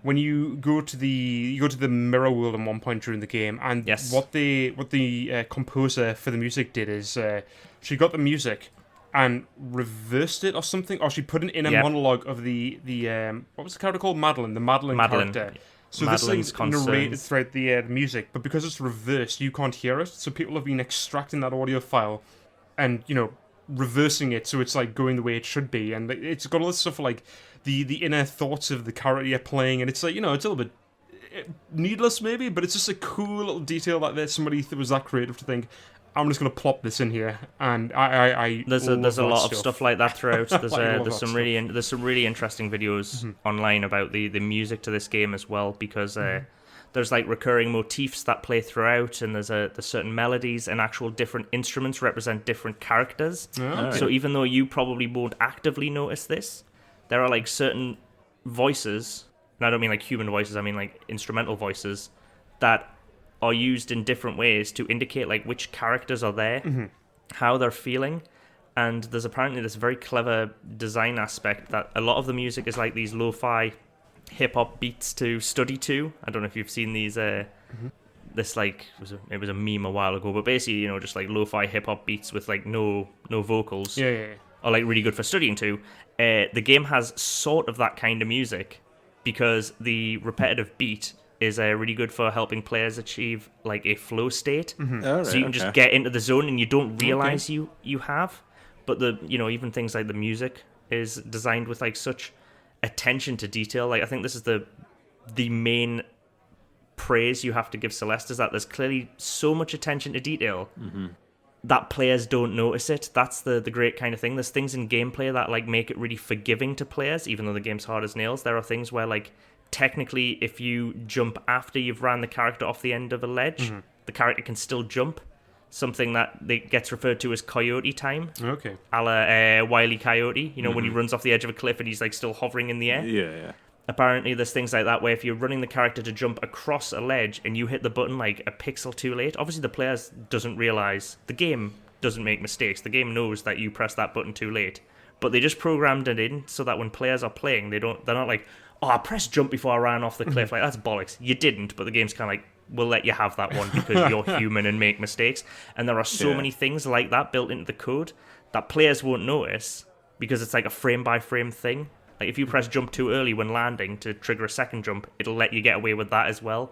when you go to the mirror world at one point during the game, and Yes. what the composer for the music did is she got the music and reversed it or something, or she put an inner monologue of the what was the character called? Madeline, the Madeline character. So Madeline's this thing narrated throughout the music, but because it's reversed, you can't hear it. So people have been extracting that audio file and, reversing it so it's like going the way it should be. And it's got all this stuff like the inner thoughts of the character you're playing, and it's like, it's a little bit needless maybe, but it's just a cool little detail that there's somebody that was that creative to think, I'm just going to plop this in here, and I there's a lot of stuff like that throughout. There's some really interesting videos online about the music to this game as well, because there's like recurring motifs that play throughout, and there's certain melodies, and actual different instruments represent different characters. So even though you probably won't actively notice this, there are like certain voices, and I don't mean like human voices, I mean like instrumental voices, that are used in different ways to indicate like which characters are there, how they're feeling, and there's apparently this very clever design aspect that a lot of the music is like these lo-fi hip-hop beats to study to. I don't know if you've seen these this like it was a meme a while ago, but basically just like lo-fi hip-hop beats with like no vocals are like really good for studying to. The game has sort of that kind of music because the repetitive beat is really good for helping players achieve like a flow state. So you can just get into the zone and you don't realize you have. But even things like the music is designed with like such attention to detail. Like I think this is the main praise you have to give Celeste, is that there's clearly so much attention to detail that players don't notice it. That's the great kind of thing. There's things in gameplay that like make it really forgiving to players, even though the game's hard as nails. There are things where like technically, if you jump after you've ran the character off the end of a ledge, the character can still jump. Something that gets referred to as coyote time. Okay. A la Wile E. Coyote. When he runs off the edge of a cliff and he's like still hovering in the air. Yeah. Apparently, there's things like that where if you're running the character to jump across a ledge and you hit the button like a pixel too late, obviously the player doesn't realize, the game doesn't make mistakes. The game knows that you press that button too late. But they just programmed it in so that when players are playing, they're not like, oh, I pressed jump before I ran off the cliff. Like, that's bollocks. You didn't, but the game's kind of like, we'll let you have that one because you're human and make mistakes. And there are so many things like that built into the code that players won't notice because it's like a frame-by-frame thing. Like, if you press jump too early when landing to trigger a second jump, it'll let you get away with that as well.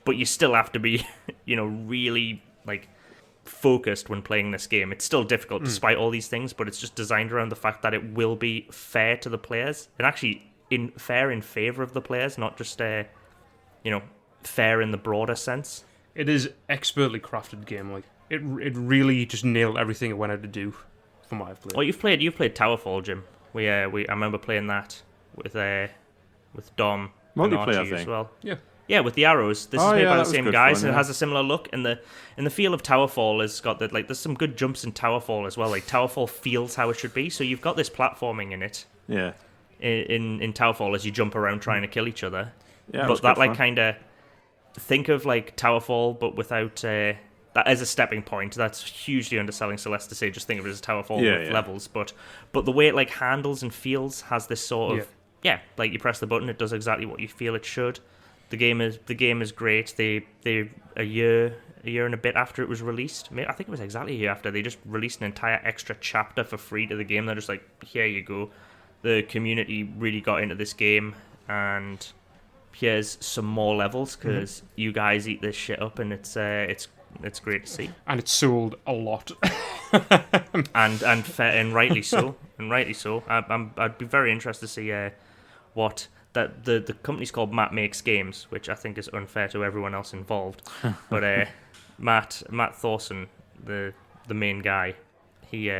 But you still have to be, really, like, focused when playing this game. It's still difficult despite all these things, but it's just designed around the fact that it will be fair to the players. And actually fair in favor of the players, not just fair in the broader sense. It is expertly crafted game. Like it really just nailed everything it wanted to do. From what I've played. Well, you've played Towerfall, Jim. I remember playing that with Dom and Archie as well. Yeah, with the arrows. This is made by the same guys, and it has a similar look. And the feel of Towerfall has got that. Like, there's some good jumps in Towerfall as well. Like, Towerfall feels how it should be. So you've got this platforming in it. Yeah. In Towerfall, as you jump around trying to kill each other. Yeah, but that like kind of think of like Towerfall, but without that as a stepping point. That's hugely underselling Celeste to say just think of it as Towerfall with levels. But the way it like handles and feels has this sort of like you press the button, it does exactly what you feel it should. The game is great. They a year and a bit after it was released, I think it was exactly a year after, they just released an entire extra chapter for free to the game. They're just like, here you go. The community really got into this game, and here's some more levels because you guys eat this shit up, and it's great to see. And it's sold a lot, and rightly so, I'd be very interested to see what that the company's called Matt Makes Games, which I think is unfair to everyone else involved. But Matt Thorson, the main guy, he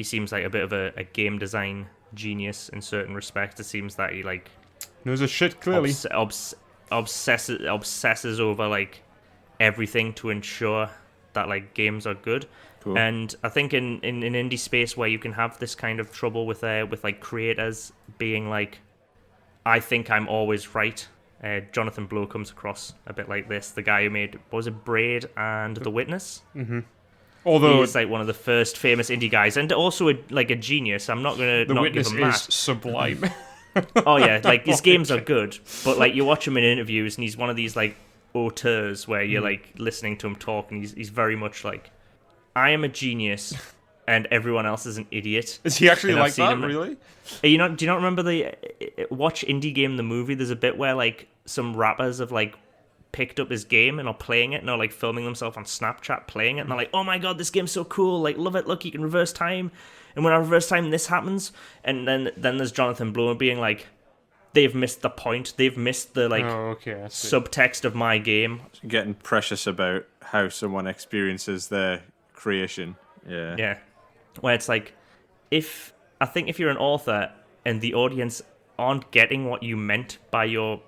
seems like a bit of a game design genius in certain respects. It seems that he like knows his shit clearly. Obsesses over like everything to ensure that like games are good. Cool. And I think in indie space where you can have this kind of trouble with like creators being like, I think I'm always right. Jonathan Blow comes across a bit like this. The guy who made, what was it, Braid and The Witness? Mm-hmm. Although he's like one of the first famous indie guys, and also a genius. I'm not gonna The not Witness give him is that. sublime. Oh yeah, like his games are good, but like you watch him in interviews, and he's one of these like auteurs where you're like listening to him talk, and he's very much like, I am a genius, and everyone else is an idiot. Is he actually And I've like seen that? him- Really? Do you not remember the watch Indie Game the movie? There's a bit where like some rappers have like picked up his game and are playing it and are like filming themselves on Snapchat playing it, and they're like, oh my god, this game's so cool, like love it, look, you can reverse time, and when I reverse time this happens. And then there's Jonathan Blow being like, they've missed the point, they've missed the like Oh, okay. I see. subtext of my game. Getting precious about how someone experiences their creation. Yeah. Yeah, where it's like, if you're an author and the audience aren't getting what you meant by your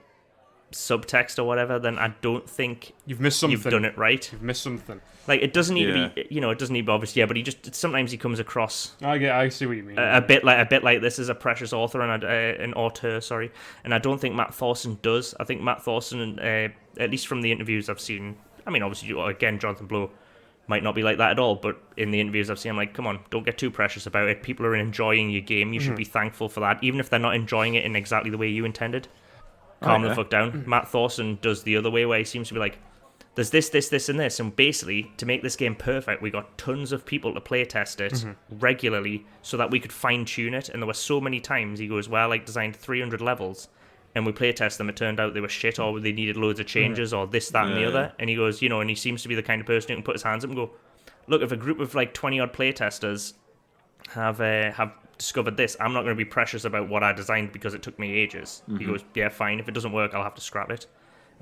subtext or whatever, then I don't think You've missed something. you've done it right. You've missed something. Like, it doesn't need Yeah. to be, it doesn't need to be obvious, yeah, but sometimes he comes across I see what you mean. a bit like this is a precious author and an auteur, sorry, and I don't think Matt Thorson does. I think Matt Thorson, at least from the interviews I've seen, I mean, obviously, again, Jonathan Blow might not be like that at all, but in the interviews I've seen, I'm like, come on, don't get too precious about it. People are enjoying your game. You should be thankful for that, even if they're not enjoying it in exactly the way you intended. Calm the fuck down. Matt Thorson does the other way, where he seems to be like, there's this, and this, and basically, to make this game perfect, we got tons of people to play test it regularly so that we could fine-tune it, and there were so many times, he goes, well, I like designed 300 levels, and we play test them, it turned out they were shit, or they needed loads of changes, or this, that, and the other, and he goes, and he seems to be the kind of person who can put his hands up and go, look, if a group of like 20-odd play testers have discovered this, I'm not going to be precious about what I designed because it took me ages. He goes, yeah, fine, if it doesn't work, I'll have to scrap it.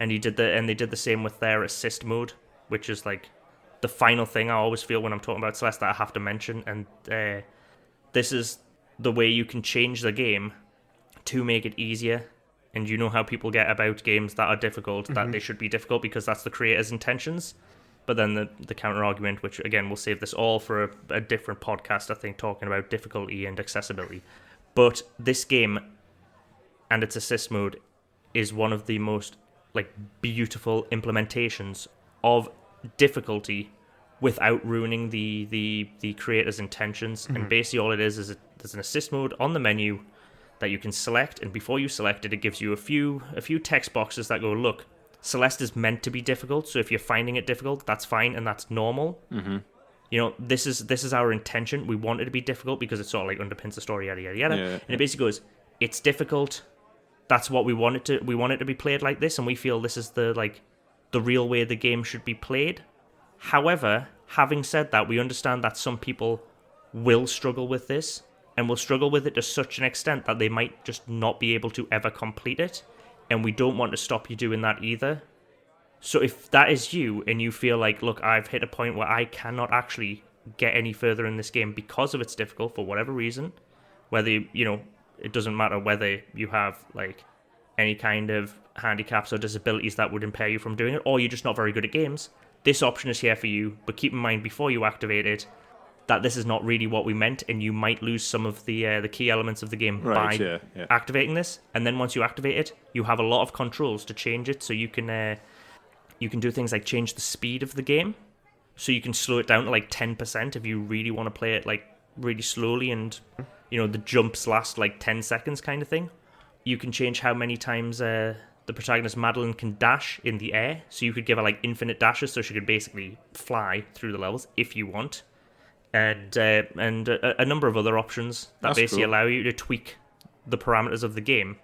And they did the same with their assist mode, which is like the final thing I always feel when I'm talking about Celeste that I have to mention. And this is the way you can change the game to make it easier. And you know how people get about games that are difficult, that they should be difficult because that's the creator's intentions. But then the counter argument, which again, we'll save this all for a different podcast, I think, talking about difficulty and accessibility. But this game and its assist mode is one of the most like beautiful implementations of difficulty without ruining the creator's intentions. And basically all it is there's an assist mode on the menu that you can select, and before you select it, it gives you a few text boxes that go, look, Celeste is meant to be difficult, so if you're finding it difficult, that's fine and that's normal. This is our intention. We want it to be difficult because it sort of like underpins the story, yada yada yada. Yeah. And it basically goes, it's difficult. That's what we want it to. We want it to be played like this, and we feel this is the real way the game should be played. However, having said that, we understand that some people will struggle with this, and will struggle with it to such an extent that they might just not be able to ever complete it. And we don't want to stop you doing that either. So if that is you, and you feel like, look, I've hit a point where I cannot actually get any further in this game because of it's difficult for whatever reason, whether, it doesn't matter whether you have, like, any kind of handicaps or disabilities that would impair you from doing it, or you're just not very good at games, this option is here for you. But keep in mind, before you activate it, that this is not really what we meant, and you might lose some of the key elements of the game by activating this. And then once you activate it, you have a lot of controls to change it, so you can do things like change the speed of the game, so you can slow it down to like 10% if you really want to play it like really slowly, and the jumps last like 10 seconds kind of thing. You can change how many times the protagonist Madeline can dash in the air, so you could give her like infinite dashes, so she could basically fly through the levels if you want. And a number of other options that basically allow you to tweak the parameters of the game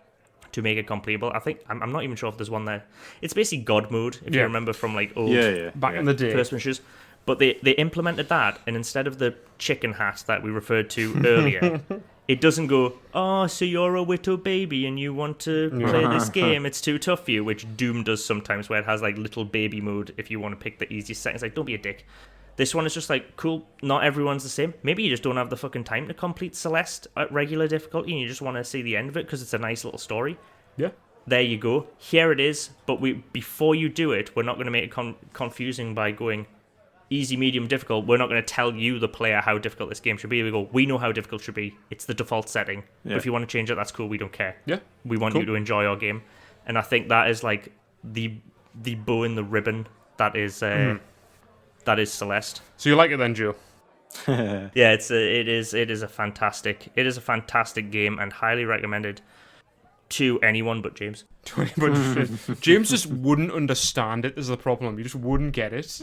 to make it completable. I think I'm not even sure if there's one there. It's basically God mode, if you remember from like old back in the day, first missions. But they implemented that, and instead of the chicken hat that we referred to earlier, it doesn't go, oh, so you're a little baby and you want to play this game, it's too tough for you, which Doom does sometimes, where it has like little baby mode if you want to pick the easiest settings. Like, don't be a dick. This one is just like, cool, not everyone's the same. Maybe you just don't have the fucking time to complete Celeste at regular difficulty and you just want to see the end of it because it's a nice little story. Yeah. There you go. Here it is. But before you do it, we're not going to make it confusing by going easy, medium, difficult. We're not going to tell you, the player, how difficult this game should be. We go, we know how difficult it should be. It's the default setting. Yeah. But if you want to change it, that's cool. We don't care. Yeah. We want you to enjoy our game. And I think that is like the bow in the ribbon that is... That is Celeste. So you like it then, Joe? Yeah, it is a fantastic game and highly recommended. to anyone but James. But James just wouldn't understand it. Is the problem? You just wouldn't get it.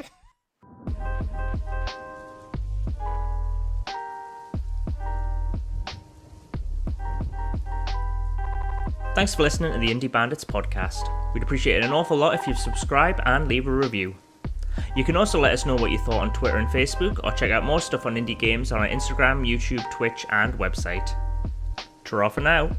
Thanks for listening to the Indie Bandits podcast. We'd appreciate it an awful lot if you'd subscribe and leave a review. You can also let us know what you thought on Twitter and Facebook, or check out more stuff on indie games on our Instagram, YouTube, Twitch, and website. Ta-ra for now.